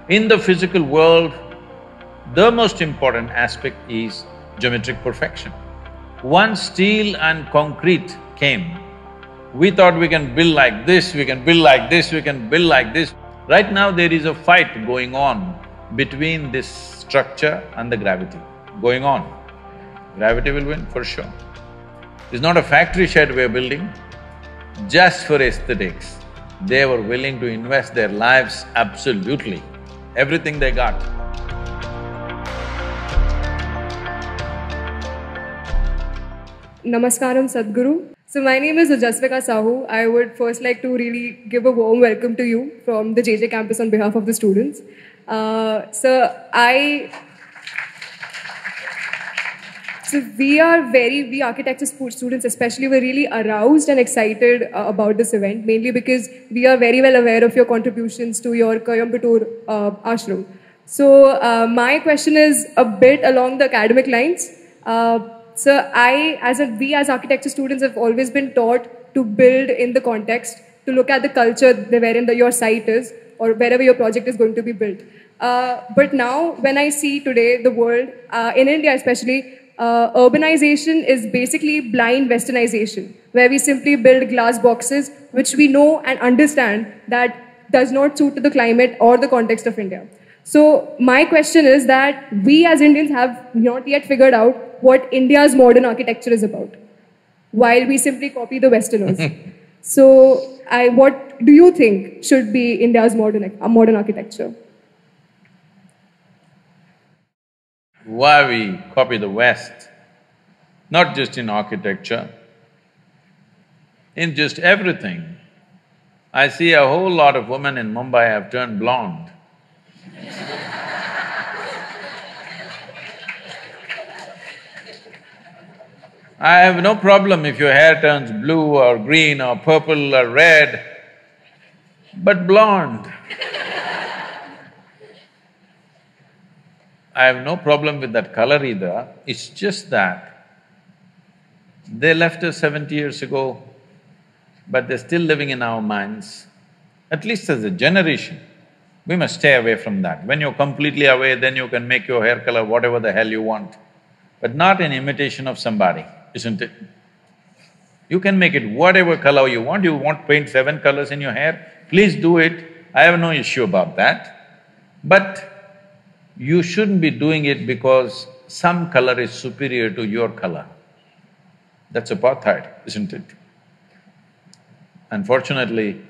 In the physical world, the most important aspect is geometric perfection. Once steel and concrete came, we thought we can build like this, we can build like this, we can build like this. Right now there is a fight going on between this structure and the gravity, going on. Gravity will win for sure. It's not a factory shed we're building, just for aesthetics. They were willing to invest their lives absolutely, everything they got. Namaskaram, Sadhguru. So my name is Ujasvika Sahu. I would first like to really give a warm welcome to you from the JJ campus on behalf of the students. We architecture students especially, were really aroused and excited about this event, mainly because we are very well aware of your contributions to your Coimbatore ashram. So my question is a bit along the academic lines. We as architecture students have always been taught to build in the context, to look at the culture wherein your site is or wherever your project is going to be built. But now when I see today the world, in India especially, urbanization is basically blind westernization, where we simply build glass boxes which we know and understand that does not suit to the climate or the context of India. So my question is that we as Indians have not yet figured out what India's modern architecture is about, while we simply copy the Westerners. So what do you think should be India's modern architecture? Why we copy the West, not just in architecture, in just everything. I see a whole lot of women in Mumbai have turned blonde. I have no problem if your hair turns blue or green or purple or red, but blonde. I have no problem with that color either, it's just that they left us 70 years ago, but they're still living in our minds. At least as a generation, we must stay away from that. When you're completely away, then you can make your hair color whatever the hell you want, but not in imitation of somebody, isn't it? You can make it whatever color you want. You want to paint 7 colors in your hair, please do it, I have no issue about that. But you shouldn't be doing it because some color is superior to your color. That's apartheid, isn't it? Unfortunately,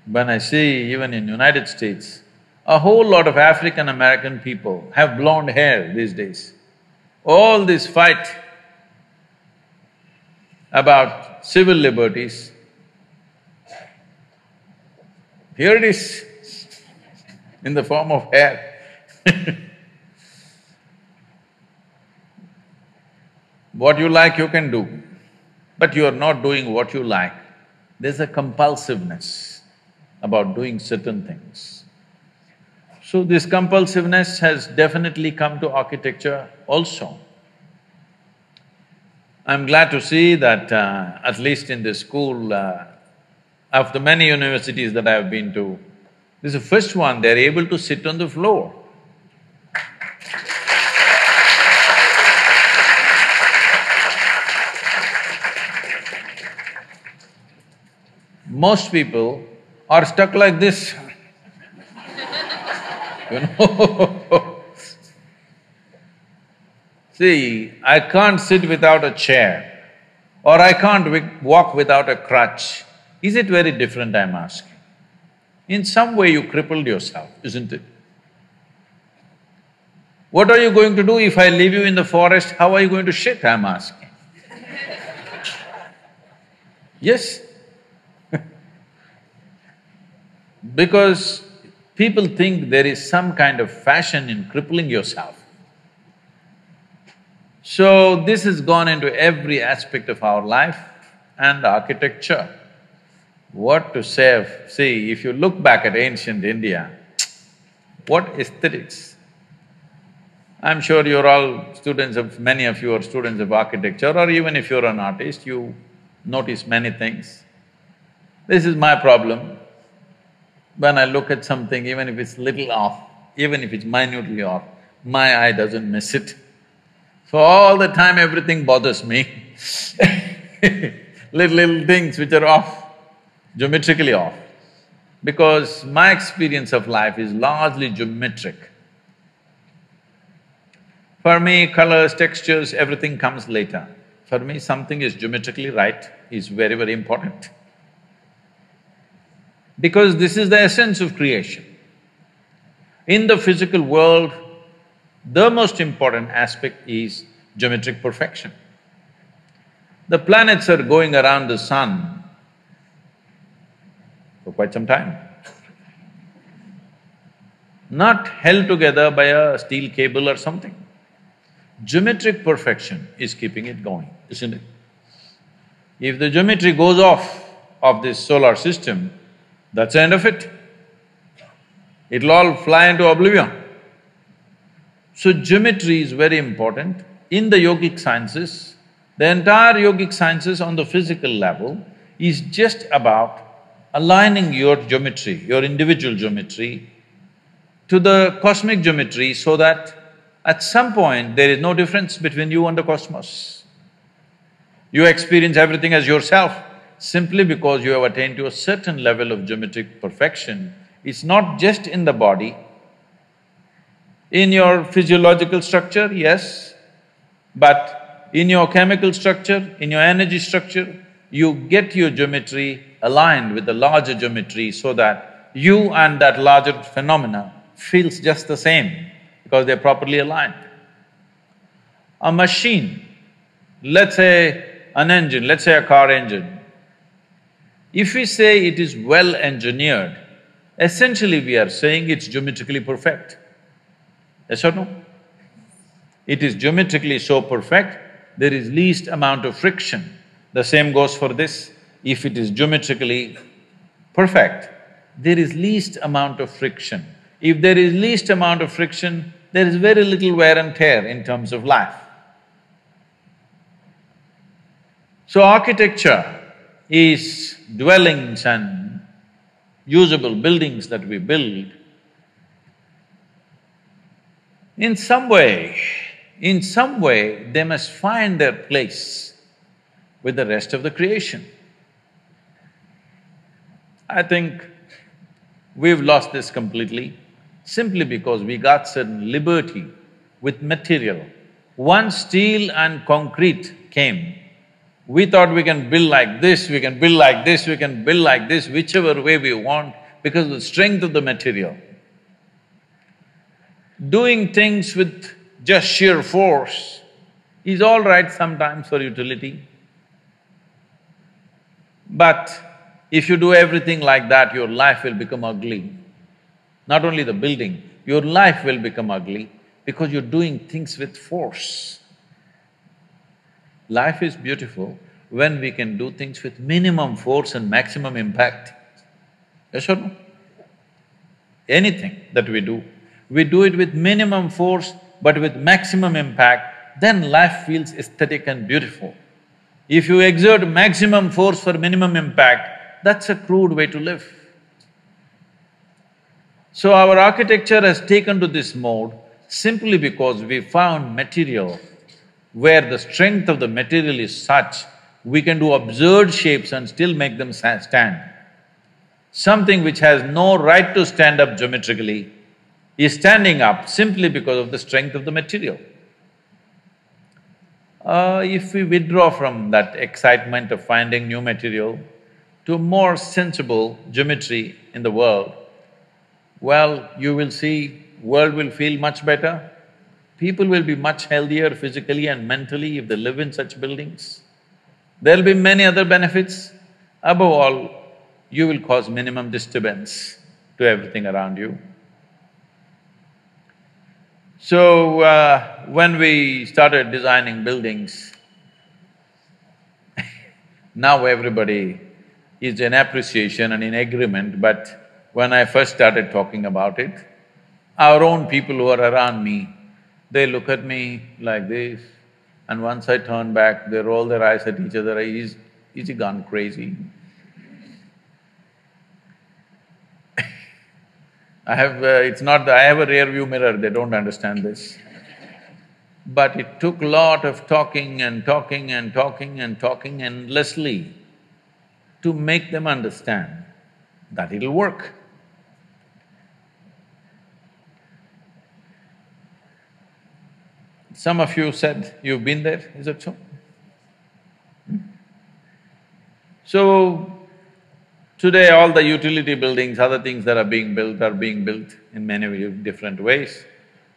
when I see even in United States, a whole lot of African American people have blonde hair these days. All this fight about civil liberties, here it is in the form of hair. What you like you can do, but you are not doing what you like. There's a compulsiveness about doing certain things. So this compulsiveness has definitely come to architecture also. I'm glad to see that at least in this school, of the many universities that I've been to, this is the first one they're able to sit on the floor. Most people are stuck like this, you know. See, I can't sit without a chair, or I can't walk without a crutch. Is it very different, I'm asking? In some way you crippled yourself, isn't it? What are you going to do if I leave you in the forest? How are you going to shit, I'm asking? Yes? Because people think there is some kind of fashion in crippling yourself. So this has gone into every aspect of our life and architecture. What to say of… See, if you look back at ancient India, what aesthetics! I'm sure you're all students of… many of you are students of architecture, or even if you're an artist, you notice many things. This is my problem. When I look at something, even if it's little off, even if it's minutely off, my eye doesn't miss it. So all the time everything bothers me little things which are off, geometrically off. Because my experience of life is largely geometric. For me, colors, textures, everything comes later. For me, something is geometrically right is very, very important. Because this is the essence of creation. In the physical world, the most important aspect is geometric perfection. The planets are going around the sun for quite some time, not held together by a steel cable or something. Geometric perfection is keeping it going, isn't it? If the geometry goes off of this solar system, that's the end of it. It'll all fly into oblivion. So geometry is very important. In the yogic sciences, the entire yogic sciences on the physical level is just about aligning your geometry, your individual geometry, to the cosmic geometry so that at some point there is no difference between you and the cosmos. You experience everything as yourself simply because you have attained to a certain level of geometric perfection. It's not just in the body, in your physiological structure, yes, but in your chemical structure, in your energy structure, you get your geometry aligned with the larger geometry so that you and that larger phenomena feels just the same because they're properly aligned. A machine, let's say an engine, let's say a car engine, if we say it is well engineered, essentially we are saying it's geometrically perfect. Yes or no? It is geometrically so perfect, there is least amount of friction. The same goes for this. If it is geometrically perfect, there is least amount of friction. If there is least amount of friction, there is very little wear and tear in terms of life. So architecture is dwellings and usable buildings that we build. In some way, they must find their place with the rest of the creation. I think we've lost this completely simply because we got certain liberty with material. Once steel and concrete came, we thought we can build like this, we can build like this, we can build like this, whichever way we want because of the strength of the material. Doing things with just sheer force is all right sometimes for utility. But if you do everything like that, your life will become ugly. Not only the building, your life will become ugly because you're doing things with force. Life is beautiful when we can do things with minimum force and maximum impact. Yes or no? Anything that we do it with minimum force but with maximum impact, then life feels aesthetic and beautiful. If you exert maximum force for minimum impact, that's a crude way to live. So our architecture has taken to this mode simply because we found material where the strength of the material is such, we can do absurd shapes and still make them stand. Something which has no right to stand up geometrically is standing up simply because of the strength of the material. If we withdraw from that excitement of finding new material to more sensible geometry in the world, well, you will see world will feel much better. People will be much healthier physically and mentally if they live in such buildings. There'll be many other benefits. Above all, you will cause minimum disturbance to everything around you. So, when we started designing buildings, now everybody is in appreciation and in agreement, but when I first started talking about it, our own people who are around me, they look at me like this, and once I turn back, they roll their eyes at each other, is he gone crazy? it's not I have a rear view mirror, they don't understand this. But it took a lot of talking and talking and talking and talking endlessly to make them understand that it'll work. Some of you said you've been there, is it so? So, today all the utility buildings, other things that are being built in many different ways.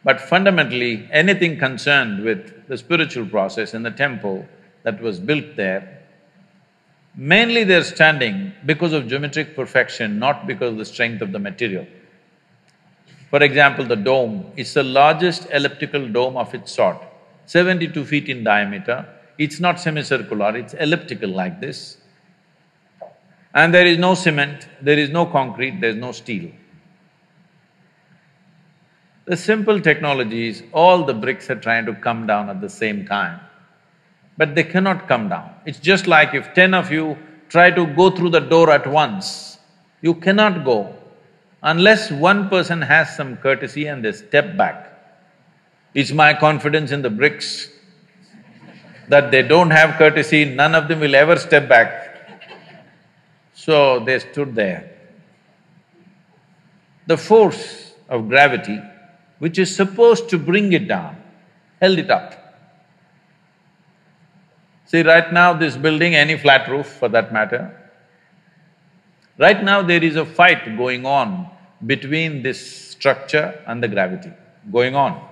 But fundamentally, anything concerned with the spiritual process in the temple that was built there, mainly they're standing because of geometric perfection, not because of the strength of the material. For example, the dome is the largest elliptical dome of its sort, 72 feet in diameter. It's not semicircular, it's elliptical like this. And there is no cement, there is no concrete, there's no steel. The simple technology is all the bricks are trying to come down at the same time, but they cannot come down. It's just like if 10 of you try to go through the door at once, you cannot go unless one person has some courtesy and they step back. It's my confidence in the bricks that they don't have courtesy, none of them will ever step back. So they stood there. The force of gravity, which is supposed to bring it down, held it up. See, right now this building, any flat roof for that matter, right now there is a fight going on between this structure and the gravity, going on.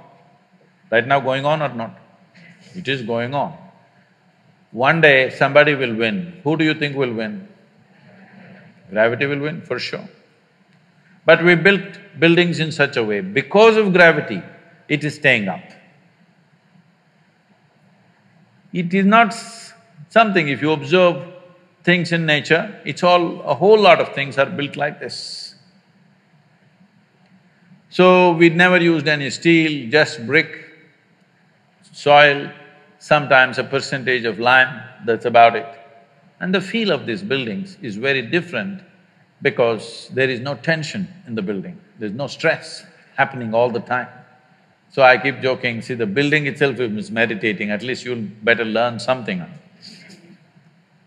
Right now going on or not? It is going on. One day somebody will win. Who do you think will win? Gravity will win, for sure. But we built buildings in such a way, because of gravity, it is staying up. It is not something, if you observe things in nature, it's all… a whole lot of things are built like this. So, we'd never used any steel, just brick, soil, sometimes a percentage of lime, that's about it. And the feel of these buildings is very different because there is no tension in the building, there's no stress happening all the time. So I keep joking, see, the building itself is meditating, at least you'll better learn something.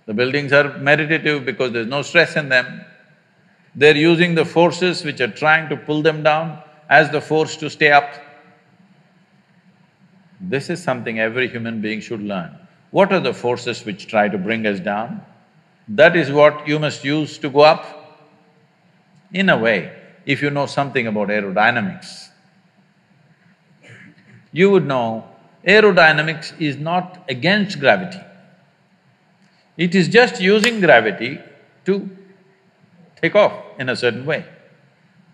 The buildings are meditative because there's no stress in them. They're using the forces which are trying to pull them down as the force to stay up. This is something every human being should learn. What are the forces which try to bring us down? That is what you must use to go up. In a way, if you know something about aerodynamics, you would know aerodynamics is not against gravity. It is just using gravity to take off in a certain way.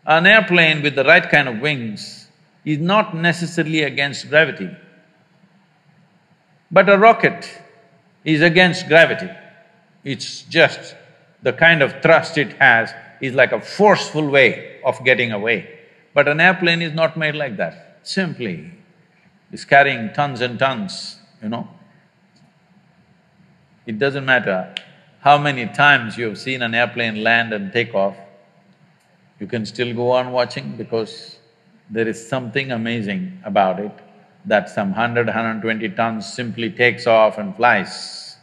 An airplane with the right kind of wings is not necessarily against gravity. But a rocket is against gravity. It's just the kind of thrust it has is like a forceful way of getting away. But an airplane is not made like that, simply it's carrying tons and tons, you know. It doesn't matter how many times you have seen an airplane land and take off, you can still go on watching because there is something amazing about it, that some 120 tons simply takes off and flies.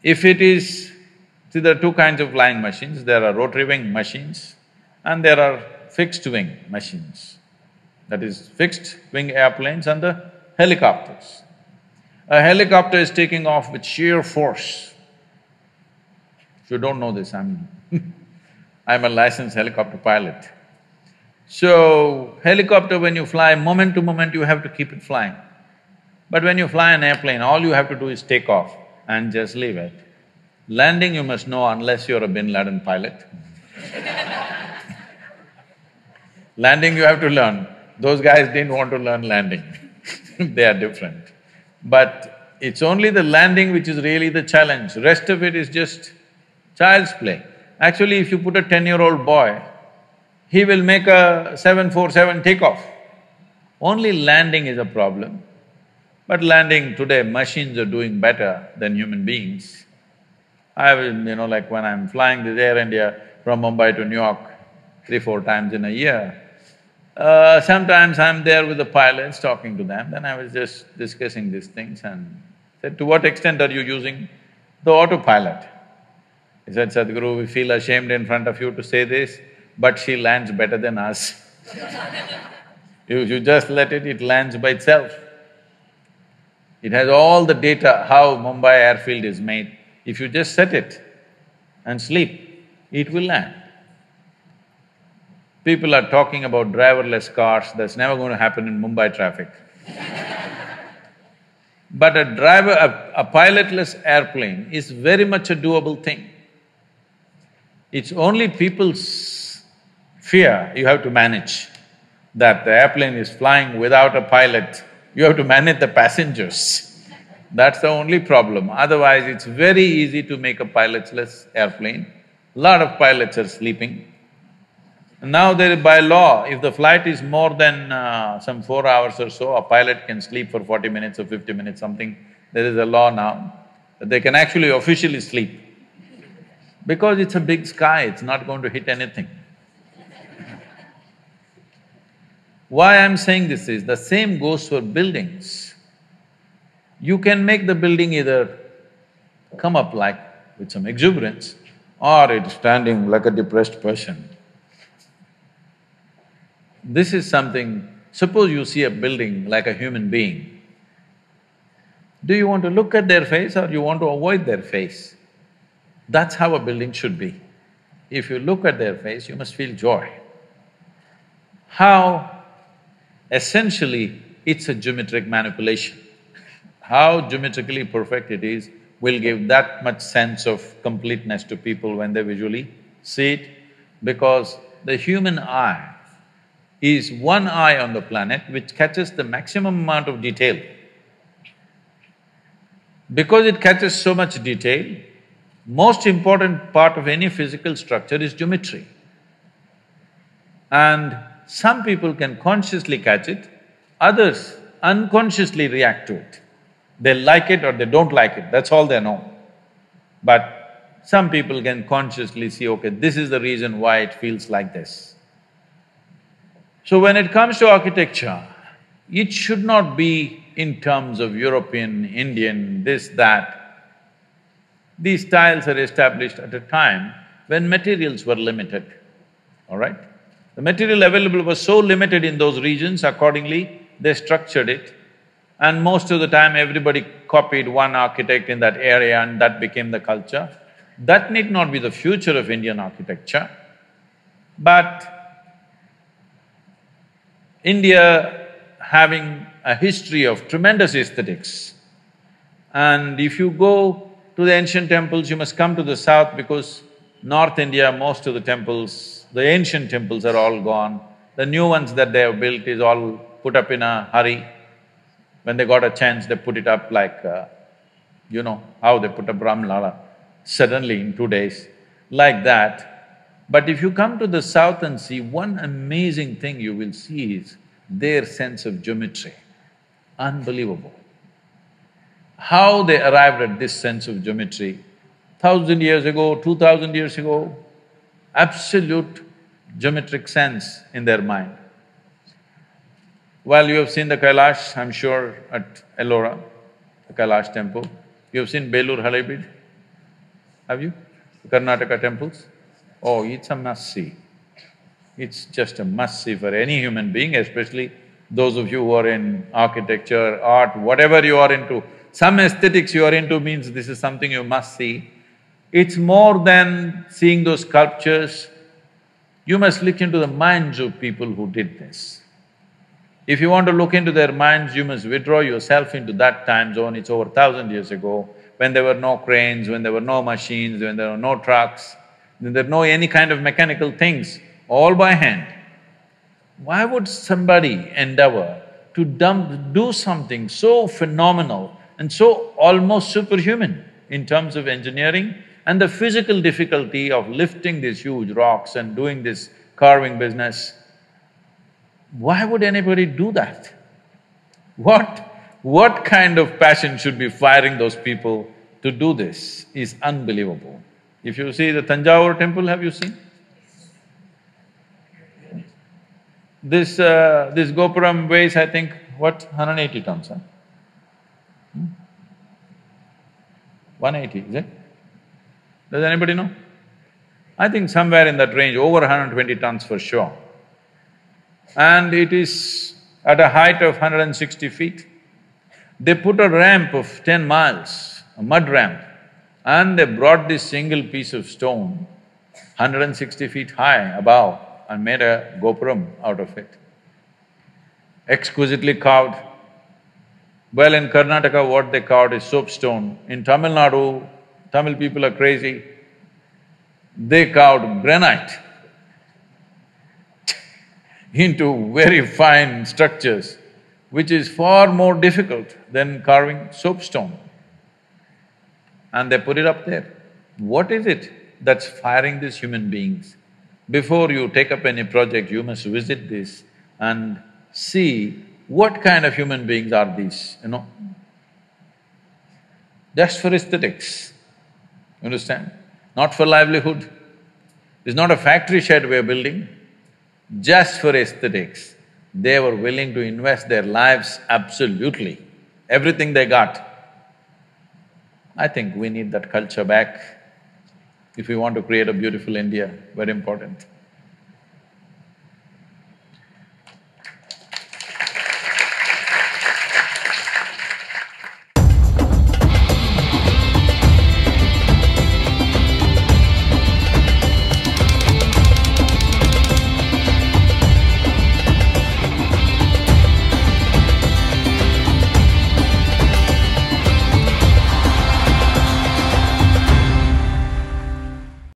If it is… see, there are two kinds of flying machines, there are rotary wing machines and there are fixed wing machines. That is, fixed wing airplanes and the helicopters. A helicopter is taking off with sheer force. If you don't know this, I'm I'm a licensed helicopter pilot. So, helicopter when you fly, moment to moment you have to keep it flying. But when you fly an airplane, all you have to do is take off and just leave it. Landing you must know unless you're a Bin Laden pilot. Landing you have to learn. Those guys didn't want to learn landing they are different. But it's only the landing which is really the challenge, rest of it is just child's play. Actually, if you put a 10-year-old boy, he will make a 747 takeoff. Only landing is a problem. But landing today, machines are doing better than human beings. I will, like when I'm flying this Air India from Mumbai to New York, 3, 4 times in a year. Sometimes I'm there with the pilots talking to them, then I was just discussing these things and said, to what extent are you using the autopilot? He said, Sadhguru, we feel ashamed in front of you to say this, but she lands better than us. You just let it lands by itself. It has all the data how Mumbai airfield is made. If you just set it and sleep, it will land. People are talking about driverless cars, that's never going to happen in Mumbai traffic. But a pilotless airplane is very much a doable thing. It's only people's fear you have to manage, that the airplane is flying without a pilot, you have to manage the passengers. That's the only problem. Otherwise, it's very easy to make a pilotless airplane. Lot of pilots are sleeping. Now by law, if the flight is more than some 4 hours or so, a pilot can sleep for 40 minutes or 50 minutes, something. There is a law now that they can actually officially sleep. Because it's a big sky, it's not going to hit anything. Why I'm saying this is, the same goes for buildings. You can make the building either come up like with some exuberance, or it's standing like a depressed person. This is something… suppose you see a building like a human being. Do you want to look at their face or you want to avoid their face? That's how a building should be. If you look at their face, you must feel joy. How? Essentially, it's a geometric manipulation. How geometrically perfect it is will give that much sense of completeness to people when they visually see it, because the human eye is one eye on the planet which catches the maximum amount of detail. Because it catches so much detail, most important part of any physical structure is geometry. And some people can consciously catch it, others unconsciously react to it. They like it or they don't like it, that's all they know. But some people can consciously see, okay, this is the reason why it feels like this. So when it comes to architecture, it should not be in terms of European, Indian, this, that. These styles are established at a time when materials were limited, all right? The material available was so limited in those regions, accordingly they structured it, and most of the time everybody copied one architect in that area and that became the culture. That need not be the future of Indian architecture, but India having a history of tremendous aesthetics, and if you go to the ancient temples, you must come to the south because North India, most of the temples, the ancient temples are all gone. The new ones that they have built is all put up in a hurry. When they got a chance, they put it up like, you know, how they put up Ramlala, suddenly in 2 days, like that. But if you come to the south and see, one amazing thing you will see is their sense of geometry, unbelievable. How they arrived at this sense of geometry, 1,000 years ago, 2,000 years ago, absolute geometric sense in their mind. Well, you have seen the Kailash, I'm sure, at Ellora, the Kailash temple. You have seen Belur Halebeedu, have you? The Karnataka temples? Oh, it's a must-see. It's just a must-see for any human being, especially those of you who are in architecture, art, whatever you are into. Some aesthetics you are into means this is something you must see. It's more than seeing those sculptures. You must look into the minds of people who did this. If you want to look into their minds, you must withdraw yourself into that time zone. It's over 1,000 years ago, when there were no cranes, when there were no machines, when there were no trucks, when there were no any kind of mechanical things, all by hand. Why would somebody endeavor to do something so phenomenal and so almost superhuman in terms of engineering and the physical difficulty of lifting these huge rocks and doing this carving business? Why would anybody do that? What kind of passion should be firing those people to do this is unbelievable. If you see the Tanjavur temple, have you seen? This Gopuram weighs, I think, what, 180 tons, huh? 180, is it? Does anybody know? I think somewhere in that range, over 120 tons for sure. And it is at a height of 160 feet. They put a ramp of 10 miles, a mud ramp, and they brought this single piece of stone, 160 feet high above, and made a gopuram out of it. Exquisitely carved. Well, in Karnataka, what they carved is soapstone. In Tamil Nadu, Tamil people are crazy. They carved granite into very fine structures, which is far more difficult than carving soapstone. And they put it up there. What is it that's firing these human beings? Before you take up any project, you must visit this and see what kind of human beings are these, you know? Just for aesthetics, you understand? Not for livelihood. It's not a factory shed we're building, just for aesthetics. They were willing to invest their lives absolutely, everything they got. I think we need that culture back if we want to create a beautiful India, very important.